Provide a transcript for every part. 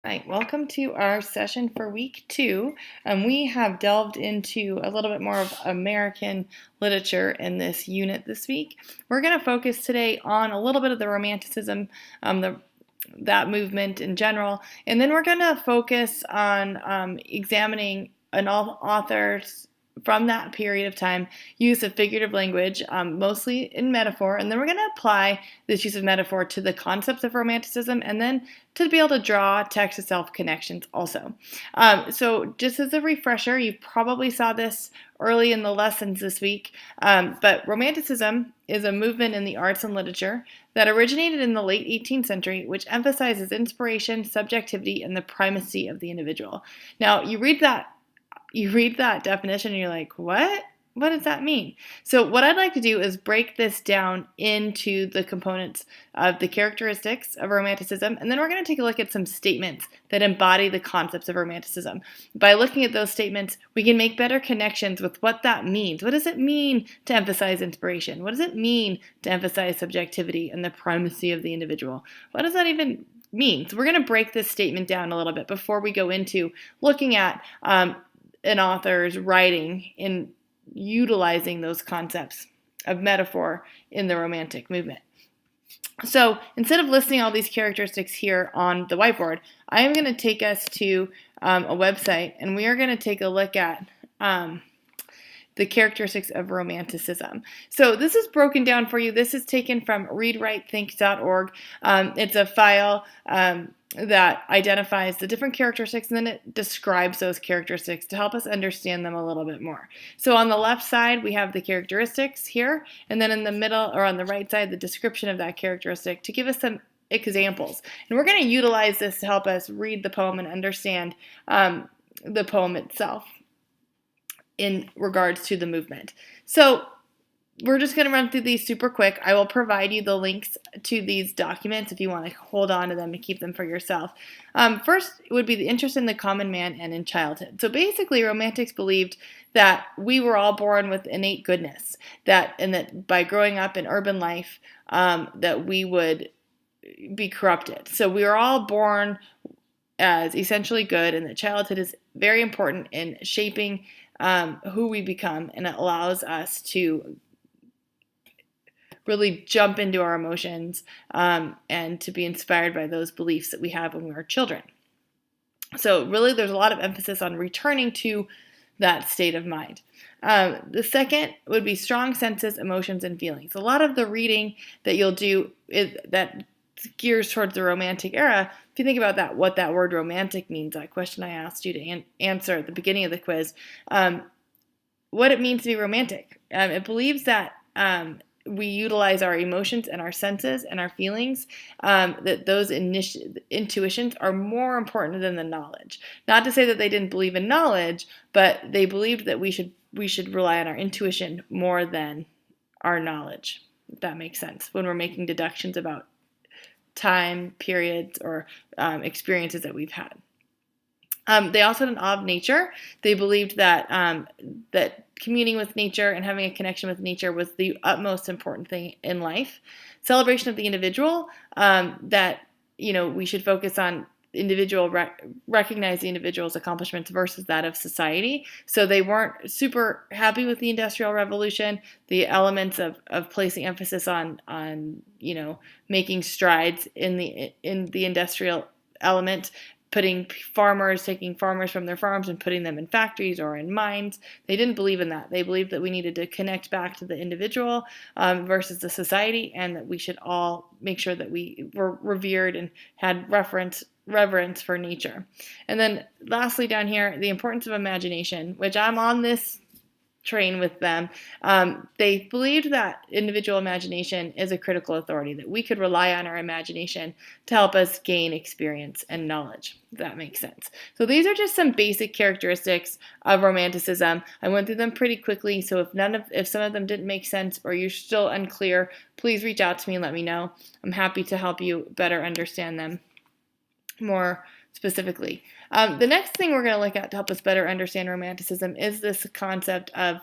Hi, welcome to our session for week 2. We have delved into a little bit more of American literature in this unit this week. We're going to focus today on a little bit of the Romanticism, that movement in general, and then we're going to focus on examining an author's from that period of time use of figurative language, mostly in metaphor, and then we're going to apply this use of metaphor to the concepts of Romanticism and then to be able to draw text itself connections also. So just as a refresher, you probably saw this early in the lessons this week, but Romanticism is a movement in the arts and literature that originated in the late 18th century, which emphasizes inspiration, subjectivity, and the primacy of the individual. Now, you read that definition and you're like, what? What does that mean? So what I'd like to do is break this down into the components of the characteristics of Romanticism, and then we're going to take a look at some statements that embody the concepts of Romanticism. By looking at those statements, we can make better connections with what that means. What does it mean to emphasize inspiration? What does it mean to emphasize subjectivity and the primacy of the individual? What does that even mean? So we're going to break this statement down a little bit before we go into looking at an author's writing in utilizing those concepts of metaphor in the Romantic movement. So instead of listing all these characteristics here on the whiteboard, I am going to take us to a website, and we are going to take a look at the characteristics of Romanticism. So this is broken down for you. This is taken from readwritethink.org. It's a file that identifies the different characteristics, and then it describes those characteristics to help us understand them a little bit more. So on the left side, we have the characteristics here, and then in the middle, or on the right side, the description of that characteristic to give us some examples. And we're going to utilize this to help us read the poem and understand the poem itself in regards to the movement. So we're just going to run through these super quick. I will provide you the links to these documents if you want to hold on to them and keep them for yourself. First would be the interest in the common man and in childhood. So basically, Romantics believed that we were all born with innate goodness, and that by growing up in urban life, that we would be corrupted. So we are all born as essentially good, and that childhood is very important in shaping who we become, and it allows us to really jump into our emotions and to be inspired by those beliefs that we have when we were children. So really there's a lot of emphasis on returning to that state of mind. The second would be strong senses, emotions, and feelings. A lot of the reading that you'll do that gears towards the Romantic era. If you think about that, what that word romantic means, that question I asked you to answer at the beginning of the quiz, what it means to be romantic. It believes that we utilize our emotions and our senses and our feelings, that those intuitions are more important than the knowledge. Not to say that they didn't believe in knowledge, but they believed that we should rely on our intuition more than our knowledge, if that makes sense, when we're making deductions about time, periods, or experiences that we've had. They also had an awe of nature. They believed that that communing with nature and having a connection with nature was the utmost important thing in life. Celebration of the individual, that we should focus on recognize the individual's accomplishments versus that of society. So they weren't super happy with the Industrial Revolution, the elements of placing emphasis on making strides in the industrial element, taking farmers from their farms and putting them in factories or in mines. They didn't believe in that. They believed that we needed to connect back to the individual versus the society, and that we should all make sure that we were revered and had reverence for nature. And then lastly down here, the importance of imagination, which I'm on this train with them. They believed that individual imagination is a critical authority, that we could rely on our imagination to help us gain experience and knowledge, if that makes sense. So these are just some basic characteristics of Romanticism. I went through them pretty quickly, so if some of them didn't make sense or you're still unclear, please reach out to me and let me know. I'm happy to help you better understand them more specifically. The next thing we're going to look at to help us better understand Romanticism is this concept of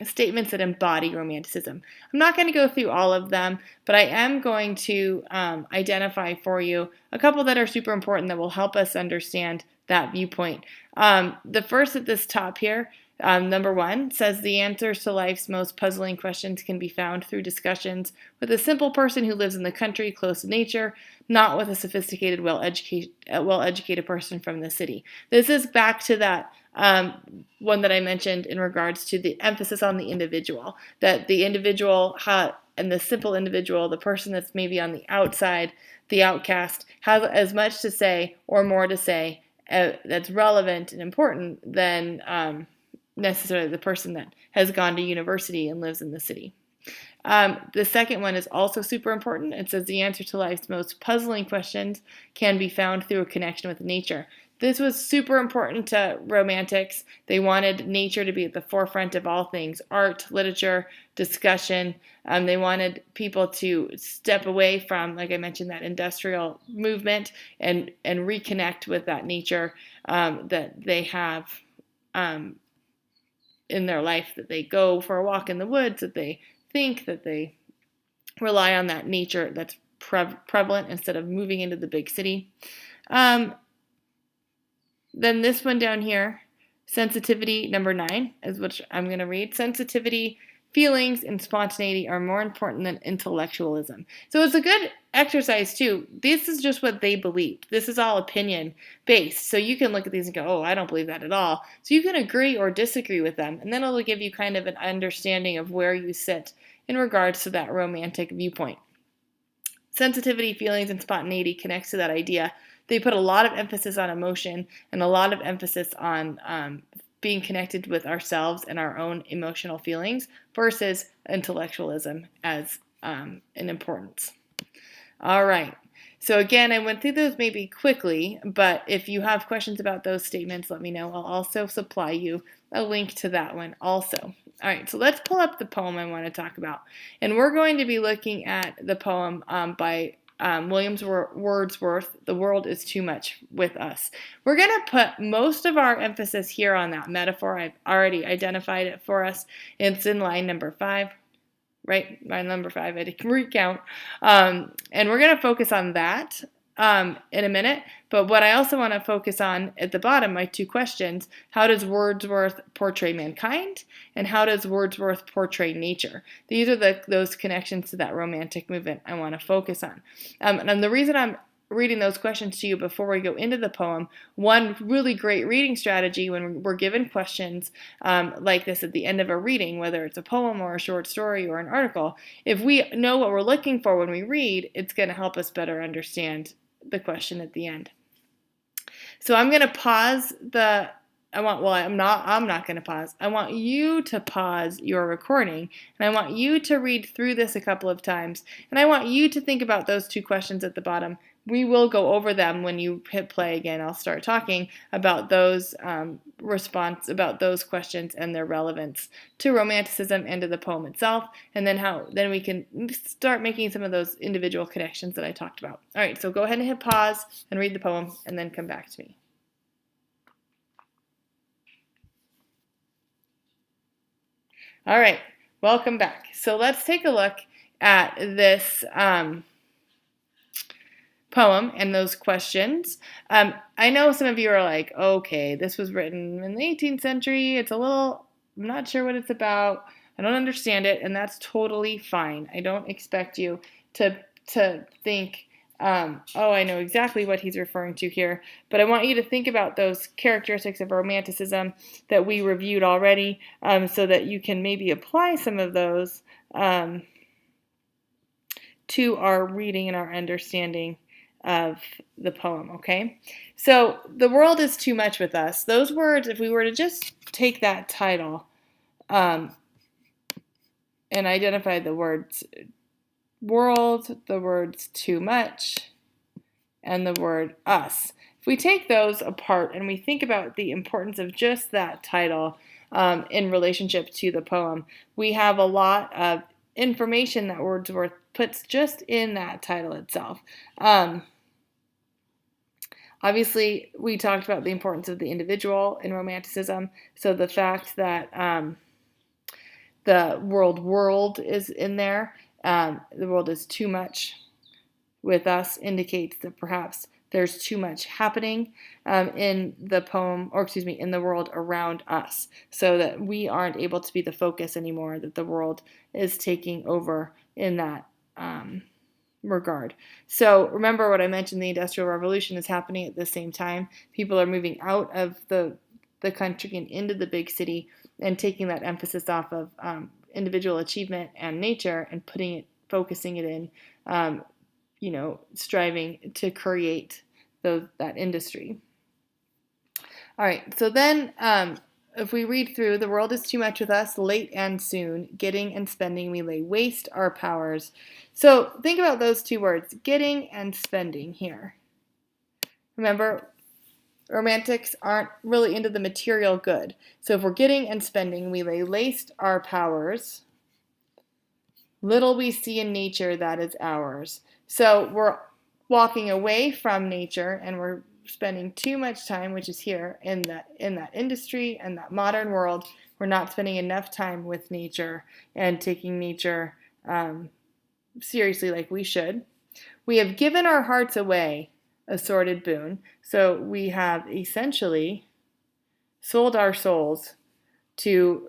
statements that embody romanticism. I'm not going to go through all of them, but I am going to identify for you a couple that are super important that will help us understand that viewpoint. The first at this top here, number 1, says the answers to life's most puzzling questions can be found through discussions with a simple person who lives in the country close to nature, not with a sophisticated, well-educated person from the city. This is back to that one that I mentioned in regards to the emphasis on the individual, that the individual and the simple individual, the person that's maybe on the outside, the outcast, has as much to say or more to say that's relevant and important than necessarily the person that has gone to university and lives in the city. The second one is also super important. It says the answer to life's most puzzling questions can be found through a connection with nature. This was super important to Romantics. They wanted nature to be at the forefront of all things: art, literature, discussion. They wanted people to step away from, like I mentioned, that industrial movement and reconnect with that nature that they have in their life, that they go for a walk in the woods, that they think, that they rely on that nature that's prevalent instead of moving into the big city. Then this one down here, sensitivity, number 9, is what I'm going to read. Sensitivity, feelings, and spontaneity are more important than intellectualism. So it's a good exercise too. This is just what they believed. This is all opinion based. So you can look at these and go, oh, I don't believe that at all. So you can agree or disagree with them, and then it'll give you kind of an understanding of where you sit in regards to that romantic viewpoint. Sensitivity, feelings, and spontaneity connects to that idea. They put a lot of emphasis on emotion and a lot of emphasis on being connected with ourselves and our own emotional feelings versus intellectualism as an importance. All right. So again, I went through those maybe quickly, but if you have questions about those statements, let me know. I'll also supply you a link to that one also. All right, so let's pull up the poem I want to talk about. And we're going to be looking at the poem by William Wordsworth, The World is Too Much with Us. We're going to put most of our emphasis here on that metaphor. I've already identified it for us. It's in line number 5. Right, line number 5, I had to recount. And we're going to focus on that in a minute. But what I also want to focus on at the bottom, my 2 questions: how does Wordsworth portray mankind? And how does Wordsworth portray nature? These are those connections to that romantic movement I want to focus on. And the reason I'm reading those questions to you before we go into the poem, one really great reading strategy when we're given questions like this at the end of a reading, whether it's a poem or a short story or an article, if we know what we're looking for when we read, it's going to help us better understand the question at the end. So I'm going to pause I'm not going to pause. I want you to pause your recording, and I want you to read through this a couple of times, and I want you to think about those 2 questions at the bottom. We will go over them when you hit play again. I'll start talking about those about those questions and their relevance to Romanticism and to the poem itself, and then we can start making some of those individual connections that I talked about. All right, so go ahead and hit pause and read the poem, and then come back to me. All right, welcome back. So let's take a look at this poem and those questions. I know some of you are like, okay, this was written in the 18th century. I'm not sure what it's about. I don't understand it, and that's totally fine. I don't expect you to think, I know exactly what he's referring to here, but I want you to think about those characteristics of Romanticism that we reviewed already, so that you can maybe apply some of those to our reading and our understanding of the poem, okay? So, the world is too much with us. Those words, if we were to just take that title and identify the words world, the words too much, and the word us. If we take those apart and we think about the importance of just that title in relationship to the poem, we have a lot of information that Wordsworth puts just in that title itself. Obviously, we talked about the importance of the individual in Romanticism, so the fact that The world is in there. The world is too much with us indicates that perhaps there's too much happening in the poem, or excuse me, in the world around us, so that we aren't able to be the focus anymore, that the world is taking over in that regard. So remember what I mentioned, the Industrial Revolution is happening at the same time. People are moving out of the country and into the big city and taking that emphasis off of individual achievement and nature and focusing it in striving to create that industry. All right, so then if we read through, the world is too much with us, late and soon, getting and spending, we lay waste our powers. So think about those two words, getting and spending here. Remember, romantics aren't really into the material good. So if we're getting and spending, we lay waste our powers. Little we see in nature that is ours. So we're walking away from nature and we're spending too much time, which is here in that industry and that modern world. We're not spending enough time with nature and taking nature seriously like we should. We have given our hearts away, a sordid boon. So we have essentially sold our souls to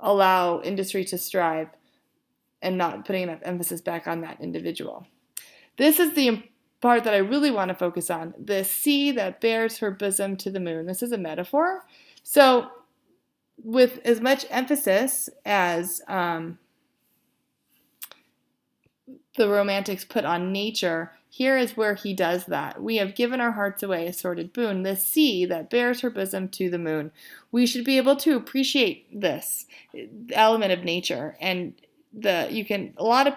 allow industry to strive and not putting enough emphasis back on that individual. This is the part that I really want to focus on, the sea that bears her bosom to the moon. This is a metaphor. So with as much emphasis as the romantics put on nature, here is where he does that. We have given our hearts away, a sordid boon, the sea that bears her bosom to the moon. We should be able to appreciate this element of nature, and a lot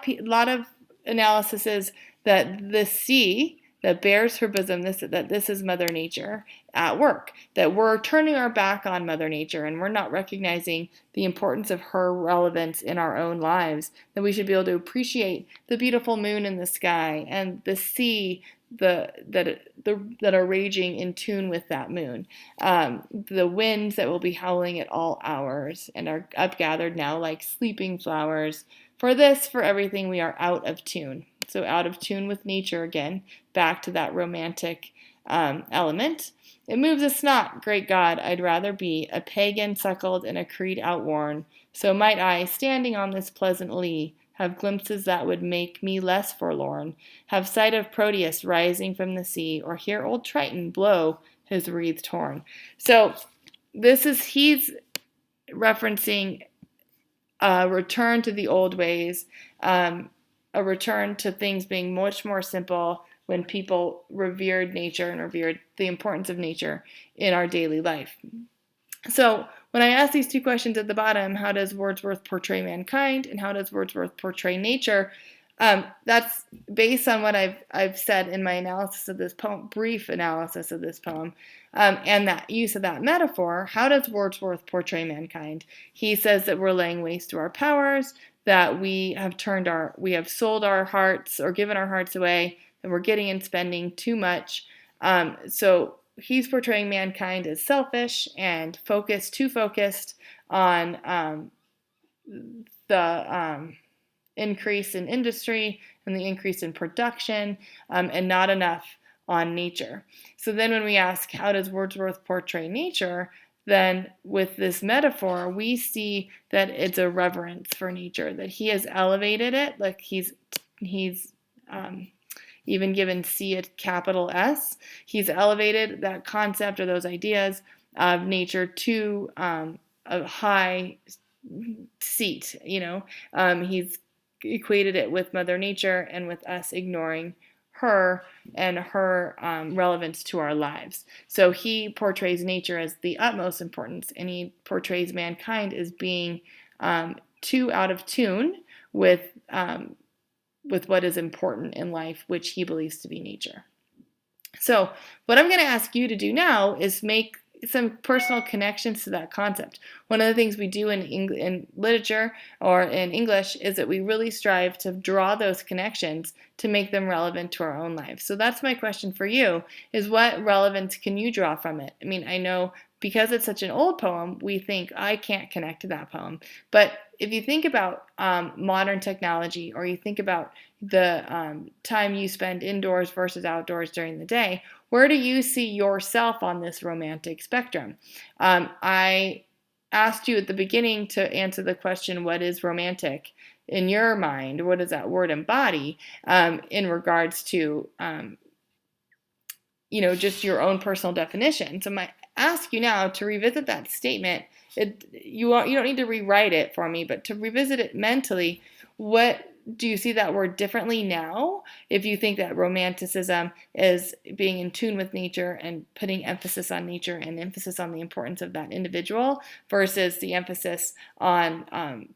of analysis is that the sea that bears her bosom, this is Mother Nature at work, that we're turning our back on Mother Nature and we're not recognizing the importance of her relevance in our own lives, that we should be able to appreciate the beautiful moon in the sky and the sea that are raging in tune with that moon, the winds that will be howling at all hours and are upgathered now like sleeping flowers. For everything, we are out of tune. So out of tune with nature again, back to that romantic element. It moves us not, great God, I'd rather be a pagan suckled and a creed outworn. So might I, standing on this pleasant lea, have glimpses that would make me less forlorn, have sight of Proteus rising from the sea, or hear old Triton blow his wreathed horn. So he's referencing a return to the old ways, a return to things being much more simple when people revered nature and revered the importance of nature in our daily life. So when I ask these two questions at the bottom, how does Wordsworth portray mankind and how does Wordsworth portray nature? That's based on what I've said in my analysis of this poem, brief analysis of this poem, and that use of that metaphor. How does Wordsworth portray mankind? He says that we're laying waste to our powers, that we have sold our hearts or given our hearts away, that we're getting and spending too much. So he's portraying mankind as selfish and too focused on the increase in industry and the increase in production, and not enough on nature. So then when we ask, how does Wordsworth portray nature? Then with this metaphor, we see that it's a reverence for nature, that he has elevated it, like he's even given C a capital S. He's elevated that concept or those ideas of nature to a high seat. He's equated it with Mother Nature and with us ignoring her and her relevance to our lives. So he portrays nature as the utmost importance, and he portrays mankind as being too out of tune with what is important in life, which he believes to be nature. So what I'm going to ask you to do now is make some personal connections to that concept. One of the things we do in literature or in English is that we really strive to draw those connections to make them relevant to our own lives. So that's my question for you, is what relevance can you draw from it? I mean, I know because it's such an old poem, we think, I can't connect to that poem. But if you think about modern technology, or you think about the time you spend indoors versus outdoors during the day, where do you see yourself on this romantic spectrum? I asked you at the beginning to answer the question, what is romantic in your mind? What does that word embody in regards to just your own personal definition? So I ask you now to revisit that statement. You don't need to rewrite it for me, but to revisit it mentally. What do you see that word differently now? If you think that romanticism is being in tune with nature and putting emphasis on nature and emphasis on the importance of that individual versus the emphasis on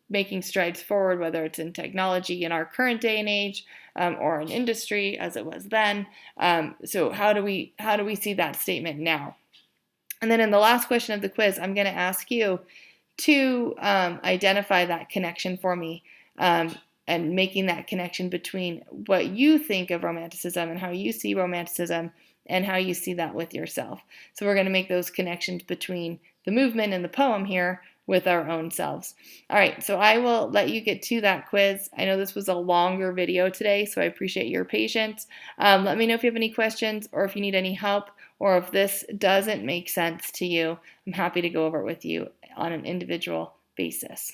making strides forward, whether it's in technology in our current day and age, or in industry as it was then. So how do we see that statement now? And then in the last question of the quiz, I'm going to ask you to identify that connection for me, and making that connection between what you think of romanticism and how you see romanticism and how you see that with yourself. So we're going to make those connections between the movement and the poem here with our own selves. All right, so I will let you get to that quiz. I know this was a longer video today, so I appreciate your patience. Let me know if you have any questions, or if you need any help, or if this doesn't make sense to you. I'm happy to go over it with you on an individual basis.